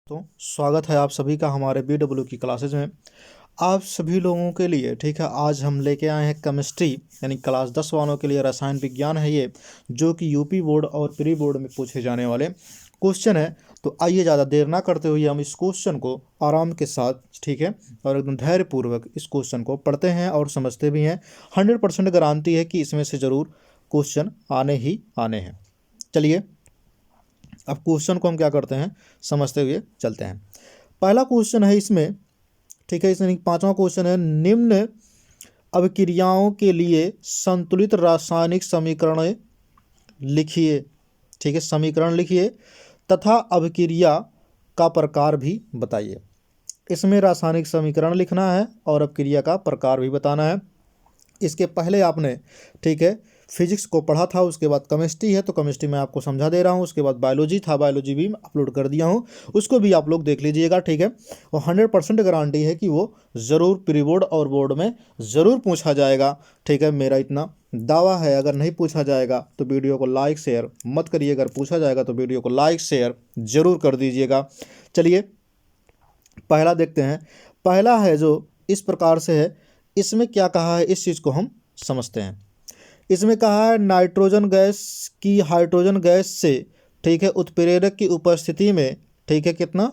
तो स्वागत है आप सभी का हमारे BW की क्लासेज में। आप सभी लोगों के लिए ठीक है, आज हम लेके आए हैं केमिस्ट्री यानी क्लास 10 वालों के लिए रसायन विज्ञान है ये, जो कि यूपी बोर्ड और प्री बोर्ड में पूछे जाने वाले क्वेश्चन है। तो आइए ज़्यादा देर ना करते हुए हम इस क्वेश्चन को आराम के साथ ठीक है और एकदम धैर्यपूर्वक इस क्वेश्चन को पढ़ते हैं और समझते भी हैं। 100% गारंटी है कि इसमें से ज़रूर क्वेश्चन आने ही आने हैं। चलिए अब क्वेश्चन को हम क्या करते हैं, समझते हुए चलते हैं। पहला क्वेश्चन है इसमें, ठीक है, इसमें 5वां क्वेश्चन है, निम्न अभिक्रियाओं के लिए संतुलित रासायनिक समीकरण लिखिए। ठीक है, समीकरण लिखिए तथा अभिक्रिया का प्रकार भी बताइए। इसमें रासायनिक समीकरण लिखना है और अभिक्रिया का प्रकार भी बताना है। इसके पहले आपने ठीक है फिजिक्स को पढ़ा था, उसके बाद केमिस्ट्री है तो केमिस्ट्री में आपको समझा दे रहा हूँ। उसके बाद बायोलॉजी था, बायोलॉजी भी अपलोड कर दिया हूँ, उसको भी आप लोग देख लीजिएगा। ठीक है, और 100% गारंटी है कि वो ज़रूर प्री बोर्ड और बोर्ड में ज़रूर पूछा जाएगा। ठीक है, मेरा इतना दावा है। अगर नहीं पूछा जाएगा तो वीडियो को लाइक शेयर मत करिए, अगर पूछा जाएगा तो वीडियो को लाइक शेयर ज़रूर कर दीजिएगा। चलिए पहला देखते हैं। पहला है जो इस प्रकार से है, इसमें क्या कहा है इस चीज़ को हम समझते हैं। इसमें कहा है नाइट्रोजन गैस की हाइड्रोजन गैस से ठीक है उत्प्रेरक की उपस्थिति में ठीक है कितना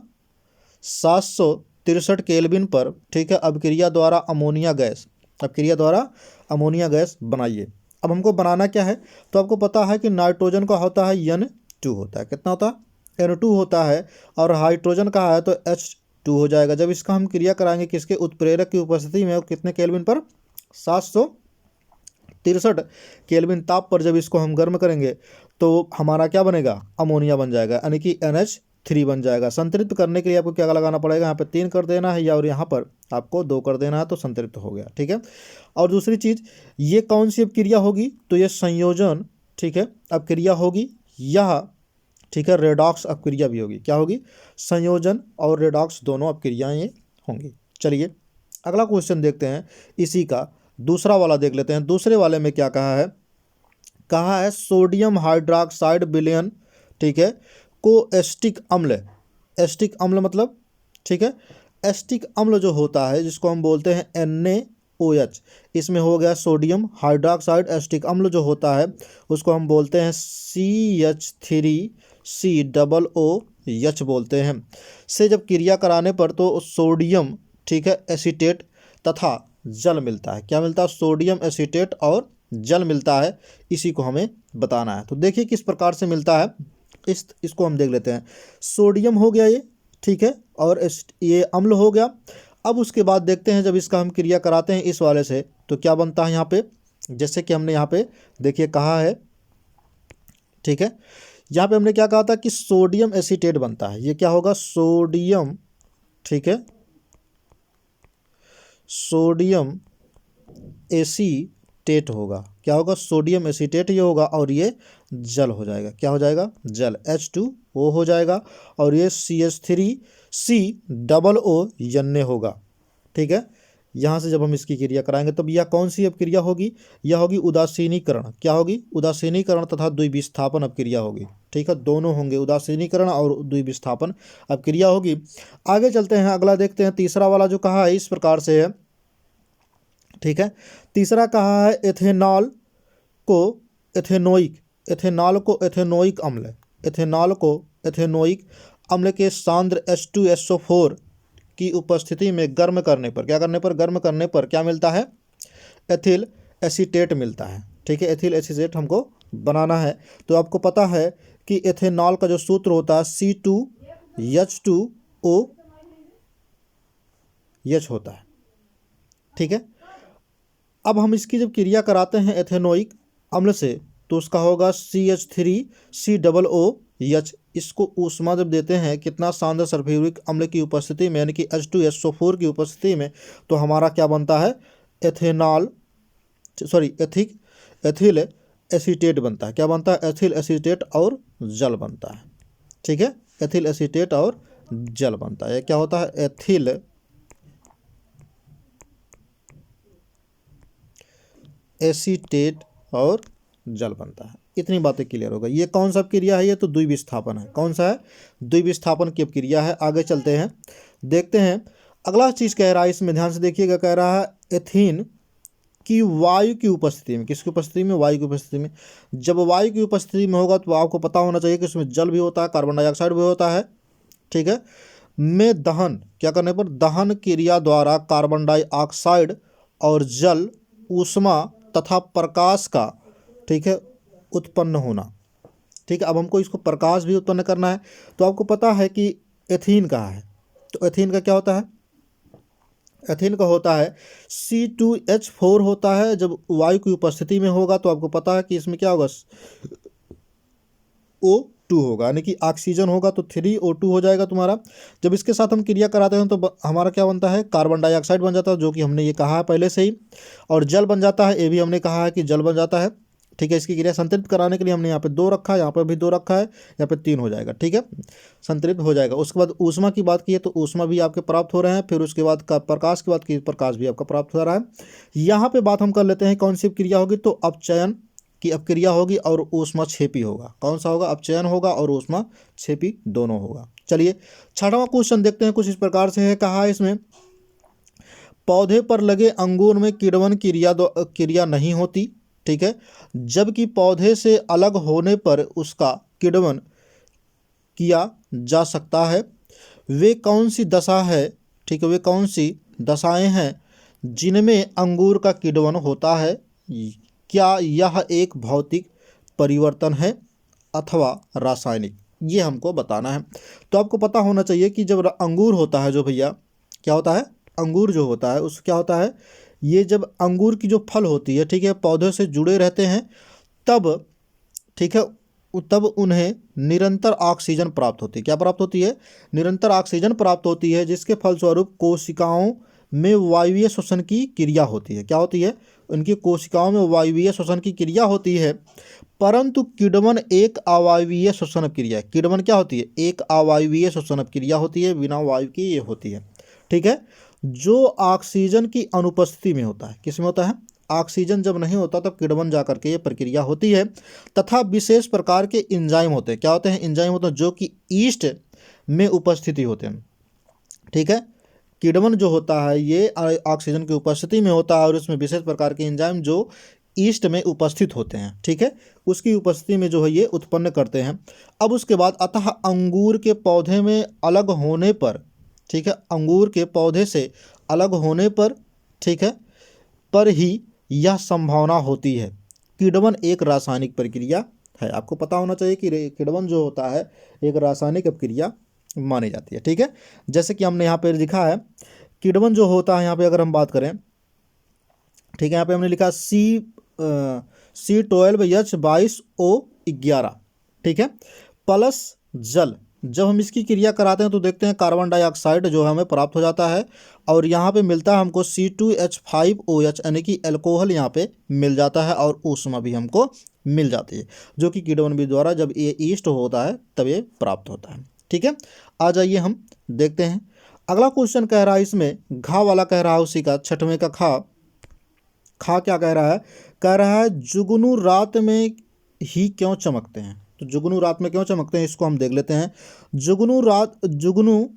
763 केल्विन पर ठीक है अभिक्रिया द्वारा अमोनिया गैस बनाइए। अब हमको बनाना क्या है, तो आपको पता है कि नाइट्रोजन का होता है N2 होता है, कितना होता है N2 होता है, और हाइड्रोजन का है तो H2 हो जाएगा। जब इसका हम क्रिया कराएंगे किसके उत्प्रेरक की उपस्थिति में, और कितने केल्विन पर 763 केल्विन ताप पर जब इसको हम गर्म करेंगे तो हमारा क्या बनेगा, अमोनिया बन जाएगा, यानी कि NH3 बन जाएगा। संतृप्त करने के लिए आपको क्या लगाना पड़ेगा, यहाँ पे 3 कर देना है या और यहाँ पर आपको 2 कर देना है, तो संतृप्त हो गया। ठीक है, और दूसरी चीज़ ये कौन सी अपक्रिया होगी, तो ये संयोजन ठीक है अपक्रिया होगी, यह ठीक है रेडॉक्स अपक्रिया भी होगी। क्या होगी, संयोजन और रेडॉक्स दोनों अपक्रियाएं ये होंगी। चलिए अगला क्वेश्चन देखते हैं, इसी का दूसरा वाला देख लेते हैं। दूसरे वाले में क्या कहा है सोडियम हाइड्रोक्साइड विलयन ठीक है को एस्टिक अम्ल। एस्टिक अम्ल मतलब ठीक है एस्टिक अम्ल जो होता है जिसको हम बोलते हैं NaOH, इसमें हो गया सोडियम हाइड्रोक्साइड। एस्टिक अम्ल जो होता है उसको हम बोलते हैं CH3COOH बोलते हैं। से जब क्रिया कराने पर तो सोडियम ठीक है एसीटेट तथा जल मिलता है। क्या मिलता है, सोडियम एसीटेट और जल मिलता है। इसी को हमें बताना है। तो देखिए किस प्रकार से मिलता है, इसको हम देख लेते हैं। सोडियम हो गया ये ठीक है, और ये अम्ल हो गया। अब उसके बाद देखते हैं जब इसका हम क्रिया कराते हैं इस वाले से तो क्या बनता है यहाँ पे, जैसे कि हमने यहाँ पे देखिए कहा है ठीक है, यहाँ पे हमने क्या कहा था कि सोडियम एसीटेट बनता है। ये क्या होगा, सोडियम ठीक है सोडियम एसीटेट होगा। क्या होगा, सोडियम एसीटेट ये होगा, और ये जल हो जाएगा। क्या हो जाएगा, जल H2O हो जाएगा, और ये CH3COO होगा। ठीक है, यहाँ से जब हम इसकी क्रिया कराएंगे तब यह कौन सी अपक्रिया होगी, यह होगी उदासीनीकरण। क्या होगी, उदासीनीकरण तथा द्विविस्थापन अपक्रिया होगी। ठीक है, दोनों होंगे, उदासीनीकरण और द्विविस्थापन अपक्रिया होगी। आगे चलते हैं, अगला देखते हैं। तीसरा वाला जो कहा है इस प्रकार से है ठीक है। तीसरा कहा है एथेनॉल को एथेनोइक अम्ल के सांद्र H2SO4 की उपस्थिति में गर्म करने पर क्या मिलता है, एथिल एसीटेट मिलता है। ठीक है, एथिल एसीटेट हमको बनाना है। तो आपको पता है कि एथेनॉल का जो सूत्र होता है C2H2OH होता है। ठीक है, अब हम इसकी जब क्रिया कराते हैं एथेनोइक अम्ल से तो उसका होगा CH3COOH। इसको ऊष्मा जब देते हैं कितना, सांद्र सल्फ्यूरिक अम्ल की उपस्थिति में, यानी कि H2SO4 की उपस्थिति में, तो हमारा क्या बनता है, एथिल एसीटेट बनता है। क्या बनता है, एथिल एसीटेट और जल बनता है। ठीक है, एथिल एसीटेट और जल बनता है। क्या होता है, एथिल एसीटेट और जल बनता है। इतनी बातें क्लियर होगा। ये कौन सा अपक्रिया है? ये तो द्विविस्थापन है। कौन सा है? द्विविस्थापन की अपक्रिया है। आगे चलते हैं, देखते हैं अगला चीज़ कह रहा है इसमें, ध्यान से देखिएगा। कह रहा है एथीन की वायु की उपस्थिति में, किसकी उपस्थिति में? वायु की उपस्थिति में। जब वायु की उपस्थिति में होगा तो आपको पता होना चाहिए कि उसमें जल भी होता है, कार्बन डाइऑक्साइड भी होता है, ठीक है। में दहन, क्या करने पर? दहन क्रिया द्वारा कार्बन डाइऑक्साइड और जल, ऊष्मा तथा प्रकाश का, ठीक है, उत्पन्न होना, ठीक है। अब हमको इसको प्रकाश भी उत्पन्न करना है, तो आपको पता है कि एथीन का है, तो एथीन का क्या होता है? एथीन का होता है C2H4 होता है। जब वायु की उपस्थिति में होगा तो आपको पता है कि इसमें क्या होगा? O2 होगा, यानी कि ऑक्सीजन होगा तो 3O2 हो जाएगा तुम्हारा। जब इसके साथ हम क्रिया कराते हैं तो हमारा क्या बनता है? कार्बन डाइऑक्साइड बन जाता है, जो कि हमने ये कहा है पहले से ही। और जल बन जाता है, ये भी हमने कहा है कि जल बन जाता है, ठीक है। इसकी क्रिया संतृप्त कराने के लिए हमने यहाँ पे 2 रखा है, यहाँ पे भी 2 रखा है, यहाँ पे 3 हो जाएगा, ठीक है, संतृप्त हो जाएगा। उसके बाद ऊष्मा की बात की है तो ऊष्मा भी आपके प्राप्त हो रहे हैं। फिर उसके बाद का प्रकाश की बात की, प्रकाश भी आपका प्राप्त हो रहा है। यहाँ पे बात हम कर लेते हैं कौन सी क्रिया होगी, तो अपचयन की अपक्रिया होगी और ऊष्मा क्षेपी होगा। कौन सा होगा? अपचयन होगा और ऊष्मा क्षेपी दोनों होगा। चलिए 6वां क्वेश्चन देखते हैं। कुछ इस प्रकार से है, कहा है इसमें पौधे पर लगे अंगूर में किण्वन क्रिया नहीं होती, ठीक है, जबकि पौधे से अलग होने पर उसका किण्वन किया जा सकता है। वे कौन सी दशा है, ठीक है, वे कौन सी दशाएं हैं जिनमें अंगूर का किण्वन होता है? क्या यह एक भौतिक परिवर्तन है अथवा रासायनिक? ये हमको बताना है। तो आपको पता होना चाहिए कि जब अंगूर होता है, जो भैया क्या होता है? अंगूर जो होता है उस क्या होता है? ये जब अंगूर की जो फल होती है, ठीक है, पौधे से जुड़े रहते हैं तब, ठीक है, तब उन्हें निरंतर ऑक्सीजन प्राप्त होती है। क्या प्राप्त होती है? निरंतर ऑक्सीजन प्राप्त होती है, जिसके फलस्वरूप कोशिकाओं में वायवीय श्वसन की क्रिया होती है। क्या होती है? उनकी कोशिकाओं में वायवीय श्वसन की क्रिया होती है। परंतु किण्वन एक अवायवीय श्वसन क्रिया है। किण्वन क्या होती है? एक अवायवीय श्वसन क्रिया होती है, बिना वायु की ये होती है, ठीक है, जो ऑक्सीजन की अनुपस्थिति में होता है। किस में होता है? ऑक्सीजन जब नहीं होता तब किण्वन जाकर के ये प्रक्रिया होती है। तथा विशेष प्रकार के एंजाइम होते हैं। क्या होते हैं? एंजाइम होते हैं जो कि ईस्ट में उपस्थिति होते हैं, ठीक है। किण्वन जो होता है ये ऑक्सीजन की उपस्थिति में होता है और उसमें विशेष प्रकार के एंजाइम जो ईस्ट में उपस्थित होते हैं, ठीक है, उसकी उपस्थिति में जो है ये उत्पन्न करते हैं। अब उसके बाद अतः अंगूर के पौधे में अलग होने पर, ठीक है, अंगूर के पौधे से अलग होने पर, ठीक है, पर ही यह संभावना होती है। किण्वन एक रासायनिक प्रक्रिया है। आपको पता होना चाहिए कि किण्वन जो होता है एक रासायनिक अपक्रिया मानी जाती है, ठीक है। जैसे कि हमने यहाँ पे लिखा है किण्वन जो होता है, यहाँ पे अगर हम बात करें, ठीक है, यहाँ पे हमने लिखा C12H22O11, ठीक है, प्लस जल। जब हम इसकी क्रिया कराते हैं तो देखते हैं कार्बन डाइऑक्साइड जो हमें प्राप्त हो जाता है और यहाँ पे मिलता है हमको C2H5OH, यानी कि अल्कोहल यहाँ पे मिल जाता है और ऊष्मा भी हमको मिल जाती है, जो कि किण्वन भी द्वारा जब ये ईस्ट होता है तब ये प्राप्त होता है, ठीक है। आ जाइए हम देखते हैं अगला क्वेश्चन। कह रहा है इसमें घा वाला कह रहा है, उसी का 6वें का खा क्या कह रहा है? कह रहा है जुगनू रात में ही क्यों चमकते हैं? तो जुगनू रात में क्यों चमकते हैं इसको हम देख लेते हैं। जुगनू,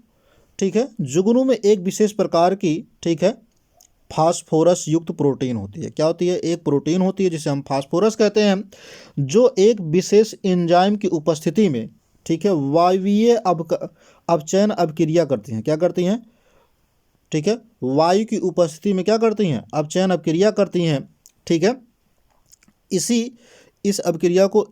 ठीक है, जुगनू में एक विशेष प्रकार की, ठीक है, फास्फोरस युक्त प्रोटीन होती है। क्या होती है? एक प्रोटीन होती है जिसे हम फास्फोरस कहते हैं, जो एक विशेष एंजाइम की उपस्थिति में, ठीक है, वायवीय अपचयन अपक्रिया करती हैं। क्या करती हैं? ठीक है, वायु की उपस्थिति में क्या करती हैं? अपचयन अपक्रिया करती हैं, ठीक है। इस अपक्रिया को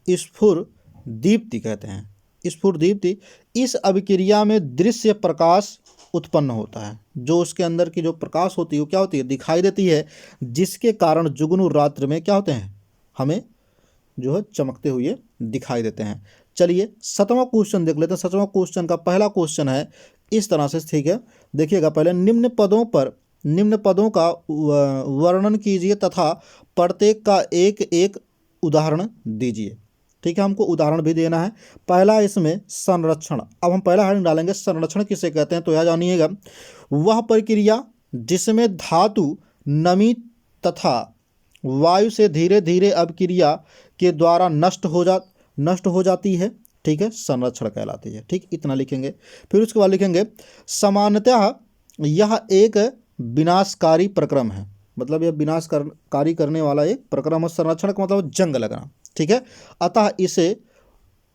स्फुरदीप्ति कहते हैं। स्फुरदीप्ति, इस अपक्रिया में दृश्य प्रकाश उत्पन्न होता है। जो उसके अंदर की जो प्रकाश होती है वो क्या होती है? दिखाई देती है, जिसके कारण जुगनू रात्र में क्या होते हैं? हमें जो है चमकते हुए दिखाई देते हैं। चलिए 7वां क्वेश्चन देख लेते हैं। 7वां क्वेश्चन का पहला क्वेश्चन है इस तरह से, ठीक है, देखिएगा। पहले निम्न पदों का वर्णन कीजिए तथा प्रत्येक का एक एक उदाहरण दीजिए, ठीक है। हमको उदाहरण भी देना है। पहला इसमें संरक्षण। अब हम पहला हेडिंग डालेंगे संरक्षण किसे कहते हैं, तो यह जानिएगा, वह प्रक्रिया जिसमें धातु नमी तथा वायु से धीरे धीरे अपक्रिया के द्वारा नष्ट हो जाती है, ठीक है, संरक्षण कहलाती है। ठीक, इतना लिखेंगे। फिर उसके बाद लिखेंगे सामान्यतः यह एक विनाशकारी प्रक्रम है, मतलब यह विनाशकारी करने वाला एक प्रक्रम है। संरक्षण का मतलब जंग लगना, ठीक है, अतः इसे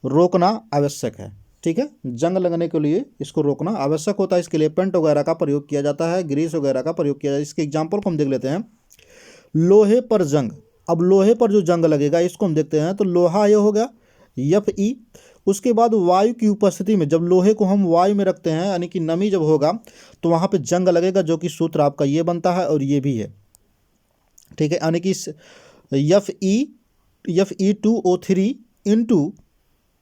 रोकना आवश्यक है। ठीक है, जंग लगने के लिए इसको रोकना आवश्यक होता है। इसके लिए पेंट वगैरह का प्रयोग किया जाता है, ग्रीस वगैरह का प्रयोग किया जाता है। इसके एग्जाम्पल को हम देख लेते हैं। लोहे पर जंग, अब लोहे पर जो जंग लगेगा इसको हम देखते हैं। तो लोहा ये हो गया Fe। उसके बाद वायु की उपस्थिति में, जब लोहे को हम वायु में रखते हैं यानी कि नमी जब होगा तो वहाँ पे जंग लगेगा, जो कि सूत्र आपका ये बनता है और ये भी है। ठीक है, यानी कि Fe2O3 इंटू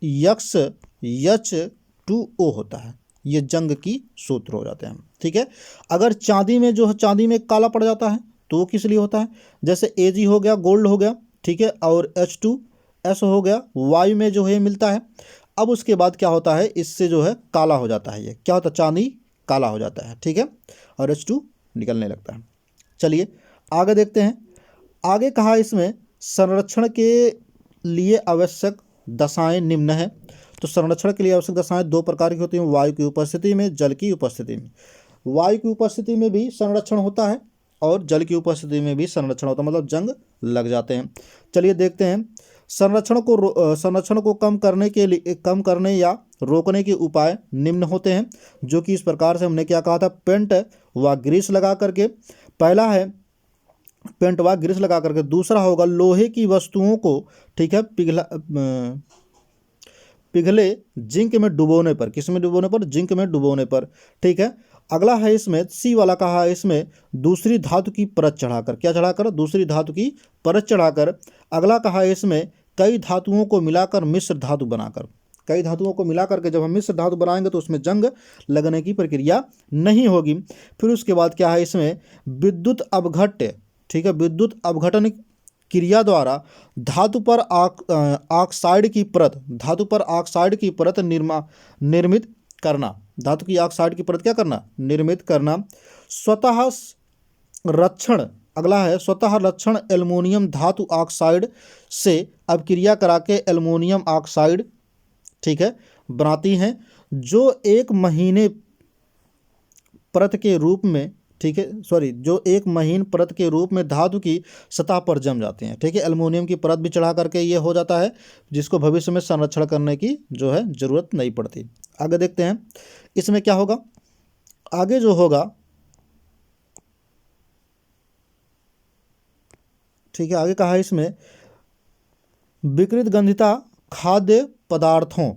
H2O होता है। ये जंग की सूत्र हो जाते हैं। ठीक है, अगर चांदी में जो है, चांदी में काला पड़ जाता है तो वो किस लिए होता है, जैसे Ag हो गया, गोल्ड हो गया, ठीक है, और H2S हो गया, वायु में जो है मिलता है। अब उसके बाद क्या होता है, इससे जो है काला हो जाता है। ये क्या होता है, चांदी काला हो जाता है। ठीक है, और H2 निकलने लगता है। चलिए आगे देखते हैं। आगे कहा इसमें संरक्षण के लिए आवश्यक दशाएं निम्न है। तो संरक्षण के लिए आवश्यक दशाएं दो प्रकार की होती हैं, वायु की उपस्थिति में, जल की उपस्थिति में। वायु की उपस्थिति में भी संरक्षण होता है और जल की उपस्थिति में भी संरक्षण होता है, मतलब जंग लग जाते हैं। चलिए देखते हैं। संरक्षण को कम करने या रोकने के उपाय निम्न होते हैं, जो कि इस प्रकार से हमने क्या कहा था, पेंट व ग्रीस लगा करके। पहला है पेंट व ग्रीस लगा करके। दूसरा होगा लोहे की वस्तुओं को, ठीक है, पिघले जिंक में डुबोने पर। किस में डुबोने पर, जिंक में डुबोने पर। ठीक है, अगला है इसमें सी वाला कहा है इसमें दूसरी धातु की परत चढ़ाकर। क्या चढ़ाकर, दूसरी धातु की परत चढ़ाकर। अगला कहा है इसमें कई धातुओं को मिलाकर मिश्र धातु बनाकर। कई धातुओं को मिलाकर के जब हम मिश्र धातु बनाएंगे तो उसमें जंग लगने की प्रक्रिया नहीं होगी। फिर उसके बाद क्या है इसमें विद्युत अपघट्य, ठीक है, विद्युत अपघटन क्रिया द्वारा धातु पर ऑक्साइड की परत निर्मित करना। धातु की ऑक्साइड की परत क्या करना, निर्मित करना। स्वतः रक्षण, अगला है स्वतः रक्षण एल्युमिनियम धातु ऑक्साइड से अपक्रिया करा के एल्युमिनियम ऑक्साइड, ठीक है, बनाती हैं, जो एक महीने परत के रूप में, ठीक है, जो एक महीन परत के रूप में धातु की सतह पर जम जाते हैं। ठीक है, एल्युमिनियम की परत भी चढ़ा करके ये हो जाता है, जिसको भविष्य में संरक्षण करने की जो है ज़रूरत नहीं पड़ती। आगे देखते हैं इसमें क्या होगा। आगे जो होगा, ठीक है, आगे कहा है इसमें विकृत गंधिता खाद्य पदार्थों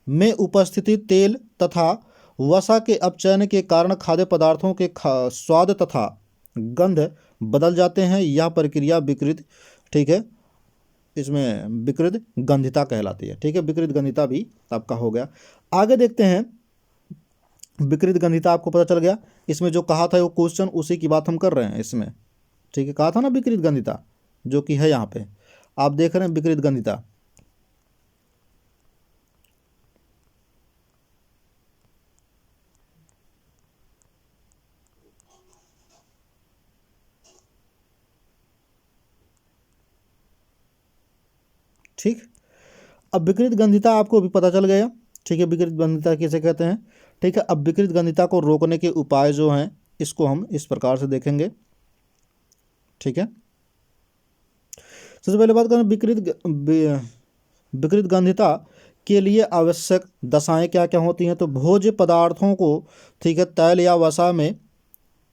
में उपस्थिति तेल तथा वसा के अपचयन के कारण खाद्य पदार्थों के स्वाद तथा गंध बदल जाते हैं। यह प्रक्रिया विकृत, ठीक है, इसमें विकृत गंधिता कहलाती है। ठीक है, विकृत गंधिता भी आपका हो गया। आगे देखते हैं, विकृत गंधिता आपको पता चल गया। इसमें जो कहा था वो क्वेश्चन उसी की बात हम कर रहे हैं इसमें। ठीक है, कहा था ना विकृत गंधिता, जो कि है यहाँ पे आप देख रहे हैं विकृत गंधिता। ठीक, अब विकृत गंधिता आपको भी पता चल गया। ठीक है, विकृत गंधिता किसे कहते हैं। ठीक है, अब विकृत गंधिता को रोकने के उपाय जो हैं इसको हम इस प्रकार से देखेंगे। ठीक है, सबसे पहले बात करें विकृत गंधिता के लिए आवश्यक दशाएं क्या क्या होती हैं। तो भोज्य पदार्थों को, ठीक है, तेल या वसा में,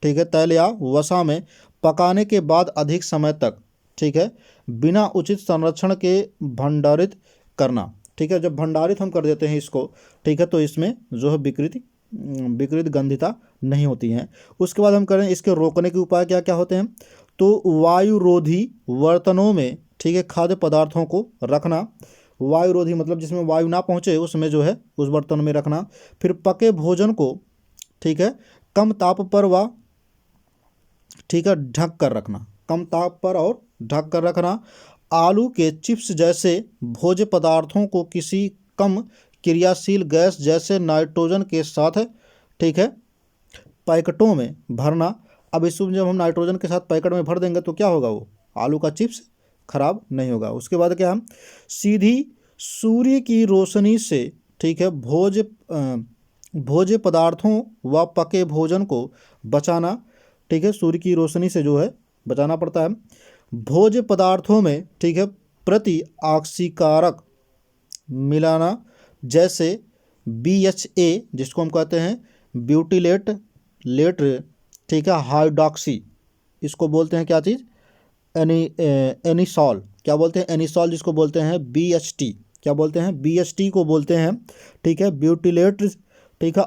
ठीक है, तेल या वसा में पकाने के बाद अधिक समय तक, ठीक है, बिना उचित संरक्षण के भंडारित करना। ठीक है, जब भंडारित हम कर देते हैं इसको, ठीक है, तो इसमें जो है विकृत गंधिता नहीं होती हैं। उसके बाद हम करें इसके रोकने के उपाय क्या क्या होते हैं। तो वायुरोधी बर्तनों में, ठीक है, खाद्य पदार्थों को रखना। वायुरोधी मतलब जिसमें वायु ना पहुँचे उसमें जो है उस बर्तन में रखना। फिर पके भोजन को, ठीक है, कम ताप पर व, ठीक है, ढक कर रखना। कम ताप पर और ढक कर रखना। आलू के चिप्स जैसे भोज्य पदार्थों को किसी कम क्रियाशील गैस जैसे नाइट्रोजन के साथ, ठीक है, पैकेटों में भरना। अब इसमें जब हम नाइट्रोजन के साथ पैकेट में भर देंगे तो क्या होगा, वो आलू का चिप्स खराब नहीं होगा। उसके बाद क्या है, सीधी सूर्य की रोशनी से, ठीक है, भोज्य पदार्थों व पके भोजन को बचाना, ठीक है, सूर्य की रोशनी से जो है बचाना पड़ता है। भोज्य पदार्थों में, ठीक है, प्रति ऑक्सीकारक मिलाना, जैसे BHA जिसको हम कहते हैं ब्यूटिलेट लेटर, ठीक है, हाइड्रॉक्सी, इसको बोलते हैं क्या चीज़, एनिसॉल, क्या बोलते हैं, एनिसॉल जिसको बोलते हैं BHT, क्या बोलते हैं, BHT को बोलते हैं, ठीक है, ब्यूटिलेट, ठीक है,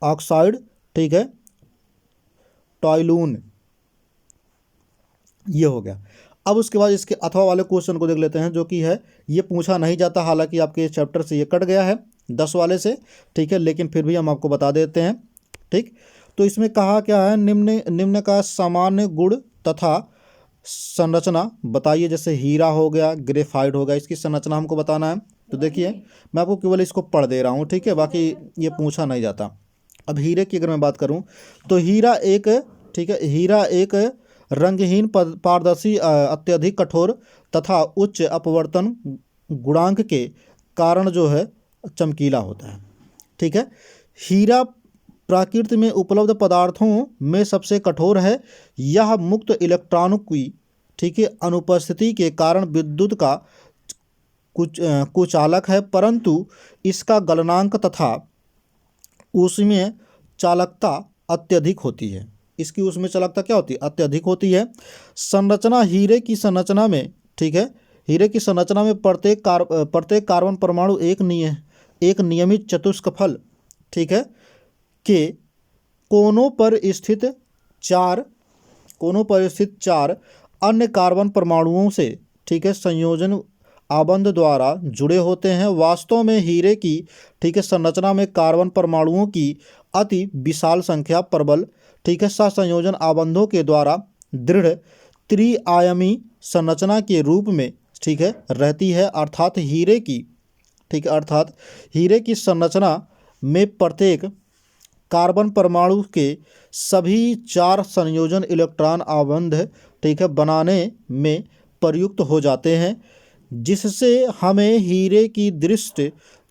ऑक्साइड, ठीक है, टॉयलून, ये हो गया। अब उसके बाद इसके अथवा वाले क्वेश्चन को देख लेते हैं, जो कि है ये पूछा नहीं जाता, हालांकि आपके चैप्टर से ये कट गया है 10 वाले से, ठीक है, लेकिन फिर भी हम आपको बता देते हैं। ठीक, तो इसमें कहा क्या है, निम्न का सामान्य गुण तथा संरचना बताइए। जैसे हीरा हो गया, ग्रेफाइट हो गया, इसकी संरचना हमको बताना है। तो देखिए मैं आपको केवल इसको पढ़ दे रहा हूँ, ठीक है, बाकी ये पूछा नहीं जाता। अब हीरे की अगर मैं बात करूँ तो हीरा एक, ठीक है, हीरा एक रंगहीन पारदर्शी अत्यधिक कठोर तथा उच्च अपवर्तन गुणांक के कारण जो है चमकीला होता है। ठीक है, हीरा प्रकृति में उपलब्ध पदार्थों में सबसे कठोर है। यह मुक्त इलेक्ट्रॉनों की, ठीक है, अनुपस्थिति के कारण विद्युत का कुचालक है, परंतु इसका गलनांक तथा उसमें चालकता अत्यधिक होती है। इसकी उसमें चालकता क्या होती है, अत्यधिक होती है। संरचना, हीरे की संरचना में, ठीक है, हीरे की संरचना में प्रत्येक कार्बन परमाणु एक नियमित चतुष्कफल, ठीक है, के कोनों पर स्थित चार अन्य कार्बन परमाणुओं से, ठीक है, संयोजन आबंध द्वारा जुड़े होते हैं। वास्तव में हीरे की, ठीक है, संरचना में कार्बन परमाणुओं की अति विशाल संख्या प्रबल, ठीक है, सहसंयोजन आबंधों के द्वारा दृढ़ त्रिआयामी संरचना के रूप में, ठीक है, रहती है। अर्थात हीरे की, ठीक है, अर्थात हीरे की संरचना में प्रत्येक कार्बन परमाणु के सभी 4 संयोजन इलेक्ट्रॉन आबंध, ठीक है, बनाने में प्रयुक्त हो जाते हैं, जिससे हमें हीरे की दृष्ट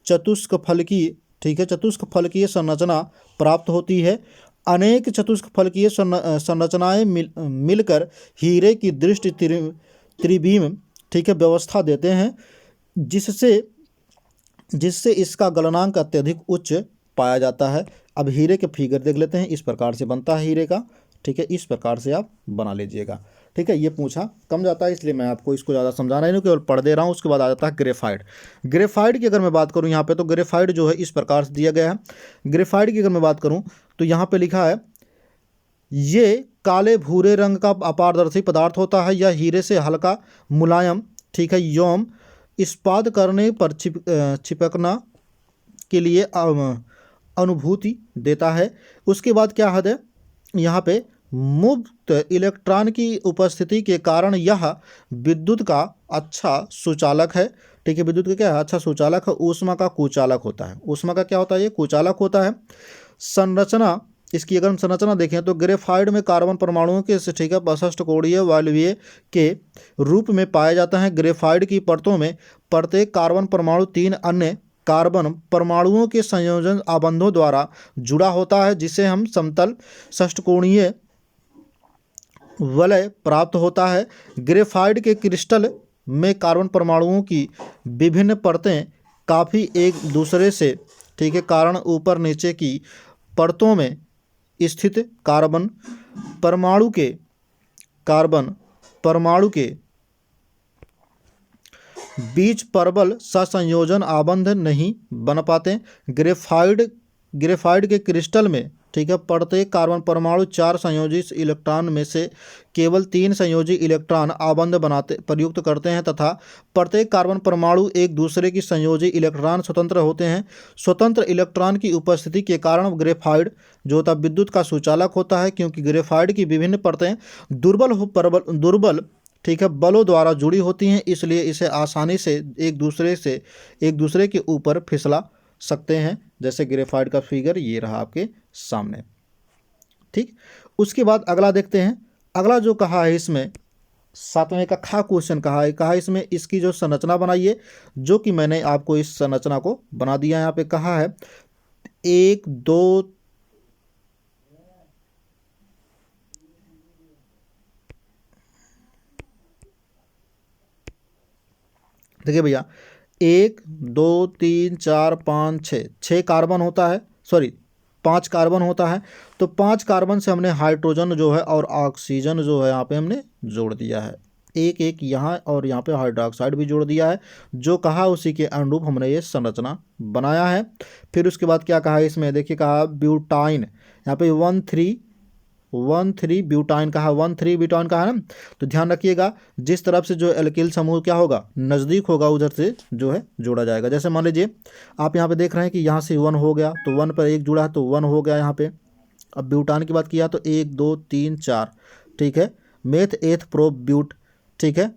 चतुष्कफलकीय, ठीक है, चतुष्कफलकीय संरचना प्राप्त होती है। अनेक चतुष्कफलकीय संरचनाएं मिलकर हीरे की दृष्टि त्रिविम, ठीक है, व्यवस्था देते हैं, जिससे इसका गलनांक अत्यधिक उच्च पाया जाता है। अब हीरे के फिगर देख लेते हैं, इस प्रकार से बनता है हीरे का, ठीक है, इस प्रकार से आप बना लीजिएगा। ठीक है, ये पूछा कम जाता है, इसलिए मैं आपको इसको ज़्यादा समझा नहीं, केवल पढ़ दे रहा हूँ। उसके बाद आ जाता है ग्रेफाइट। ग्रेफाइट की अगर मैं बात करूँ यहाँ पे, तो ग्रेफाइट जो है इस प्रकार से दिया गया है। ग्रेफाइट की अगर मैं बात करूँ तो यहाँ पे लिखा है, ये काले भूरे रंग का अपारदर्शी पदार्थ होता है। यह हीरे से हल्का मुलायम, ठीक है, एवं इस्पात करने पर चिपकना के लिए अनुभूति देता है। उसके बाद क्या है, यहाँ पे मुक्त इलेक्ट्रॉन की उपस्थिति के कारण यह विद्युत का अच्छा सुचालक है। ठीक है, विद्युत का क्या है, अच्छा सुचालक है। ऊष्मा का कुचालक होता है। ऊष्मा का क्या होता है, ये कुचालक होता है। संरचना, इसकी अगर हम संरचना देखें तो ग्रेफाइट में कार्बन परमाणुओं के, ठीक है, अष्टकोणीय वायवीय के रूप में पाया जाता है। ग्रेफाइट की परतों में प्रत्येक कार्बन परमाणु 3 अन्य कार्बन परमाणुओं के संयोजन आबंधों द्वारा जुड़ा होता है, जिसे हम समतल षष्टकोणीय वलय प्राप्त होता है। ग्रेफाइट के क्रिस्टल में कार्बन परमाणुओं की विभिन्न परतें काफ़ी एक दूसरे से, ठीक है, कारण ऊपर नीचे की परतों में स्थित कार्बन परमाणु के बीच प्रबल सहसंयोजन आबंध नहीं बन पाते। ग्रेफाइट के क्रिस्टल में, ठीक है, प्रत्येक कार्बन परमाणु 4 संयोजित इलेक्ट्रॉन में से केवल 3 संयोजी इलेक्ट्रॉन आबंध प्रयुक्त करते हैं तथा प्रत्येक कार्बन परमाणु एक दूसरे की संयोजी इलेक्ट्रॉन स्वतंत्र होते हैं। स्वतंत्र इलेक्ट्रॉन की उपस्थिति के कारण ग्रेफाइट जो होता है विद्युत का सुचालक होता है, क्योंकि ग्रेफाइट की विभिन्न परतें दुर्बल, ठीक है, बलों द्वारा जुड़ी होती हैं, इसलिए इसे आसानी से एक दूसरे के ऊपर फिसला सकते हैं। जैसे ग्रेफाइट का फिगर ये रहा आपके सामने। ठीक, उसके बाद अगला देखते हैं। अगला जो कहा है इसमें, 7वें का खा क्वेश्चन कहा इसमें इसकी जो संरचना बनाइए, जो कि मैंने आपको इस संरचना को बना दिया। यहाँ पे कहा है 1 2 देखिए भैया 1 2 3 4 5 6 6 कार्बन होता है, सॉरी 5 कार्बन होता है। तो 5 कार्बन से हमने हाइड्रोजन जो है और ऑक्सीजन जो है यहाँ पे हमने जोड़ दिया है, एक एक यहाँ और यहाँ पे हाइड्रोक्साइड भी जोड़ दिया है। जो कहा उसी के अनुरूप हमने ये संरचना बनाया है। फिर उसके बाद क्या कहा इसमें, देखिए कहा ब्यूटाइन, यहाँ पे 1,3 ब्यूटाइन कहा, 1,3 ब्यूटाइन कहा ना। तो ध्यान रखिएगा जिस तरफ से जो एल्किल समूह क्या होगा नज़दीक होगा उधर से जो है जोड़ा जाएगा। जैसे मान लीजिए आप यहाँ पे देख रहे हैं कि यहाँ से 1 हो गया तो 1 पर 1 जुड़ा है तो 1 हो गया यहाँ पे। अब ब्यूटान की बात किया तो 1 2 3 4, ठीक है। मेथ एथ प्रो ब्यूट, ठीक है,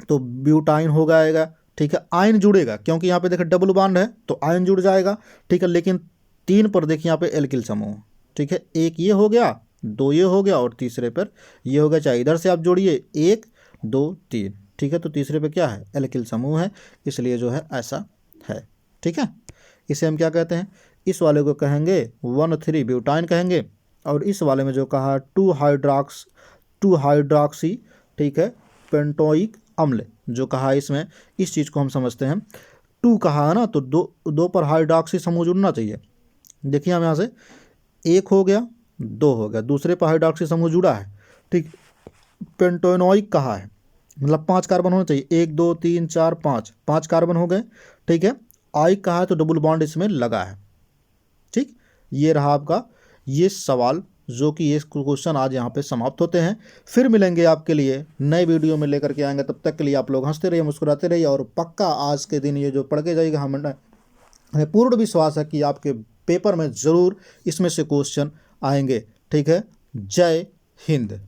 तो ब्यूटाइन हो जाएगा, ठीक है। आयन जुड़ेगा क्योंकि यहाँ पे देखिए डबल बॉन्ड है तो आयन जुड़ जाएगा, ठीक है। लेकिन 3 पर देखिए यहाँ पे एल्किल समूह, ठीक है, एक ये हो गया, 2 ये हो गया और तीसरे पर ये हो गया। चाहे इधर से आप जोड़िए 1 2 3, ठीक है। तो तीसरे पे क्या है, एल्किल समूह है, इसलिए जो है ऐसा है, ठीक है। इसे हम क्या कहते हैं, इस वाले को कहेंगे 1,3 ब्यूटाइन कहेंगे। और इस वाले में जो कहा 2 हाइड्रॉक्सी, ठीक है, पेंटोइक अम्ल जो कहा इसमें, इस चीज़ को हम समझते हैं। 2 कहा है ना तो 2 पर हाइड्रॉक्सी समूह जुड़ना चाहिए। देखिए हम यहाँ से 1 हो गया 2 हो गया, दूसरे पर हाइड्रॉक्सी समूह जुड़ा है, ठीक। पेंटोनोइक कहा है, मतलब 5 कार्बन होना चाहिए, 1 2 3 4 5 कार्बन हो गए, ठीक है। आइक कहा है तो डबल बॉन्ड इसमें लगा है, ठीक। ये रहा आपका ये सवाल, जो कि ये क्वेश्चन आज यहाँ पे समाप्त होते हैं। फिर मिलेंगे आपके लिए नए वीडियो में लेकर के आएंगे, तब तक के लिए आप लोग हंसते रहिए मुस्कुराते रहिए और पक्का आज के दिन ये जो पढ़ के जाइएगा, हमें पूर्ण विश्वास है कि आपके पेपर में ज़रूर इसमें से क्वेश्चन आएंगे, ठीक है। जय हिंद।